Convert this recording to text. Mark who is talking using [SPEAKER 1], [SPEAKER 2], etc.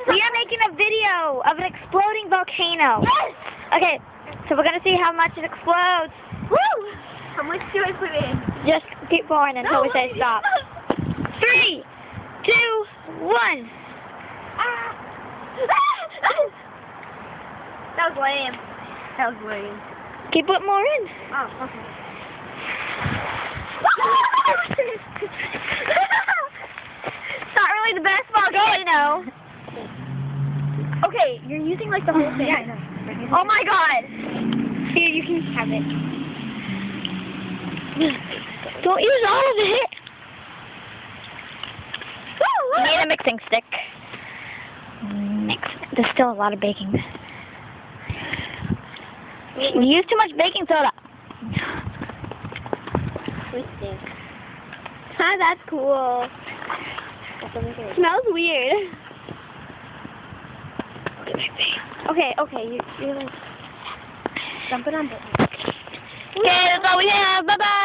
[SPEAKER 1] We are making a video of an exploding volcano.
[SPEAKER 2] Yes!
[SPEAKER 1] Okay, so we're going to see how much it explodes.
[SPEAKER 2] Woo! How much do I put in?
[SPEAKER 1] Just keep pouring until we say stop. 3, 2, 1.
[SPEAKER 2] That was lame. That was lame.
[SPEAKER 1] Keep putting more in.
[SPEAKER 2] Oh, okay.
[SPEAKER 1] It's not really the best volcano.
[SPEAKER 2] Okay, you're using like the whole thing.
[SPEAKER 1] Yeah, I know. Oh my god.
[SPEAKER 2] Here, you can have it.
[SPEAKER 1] Don't use all of it. You need a mixing stick. Mix. There's still a lot of baking. You use too much baking soda.
[SPEAKER 2] Ah, that's cool. Smells weird. Okay, you're like dump it on.
[SPEAKER 1] Okay, that's all we have. Bye bye.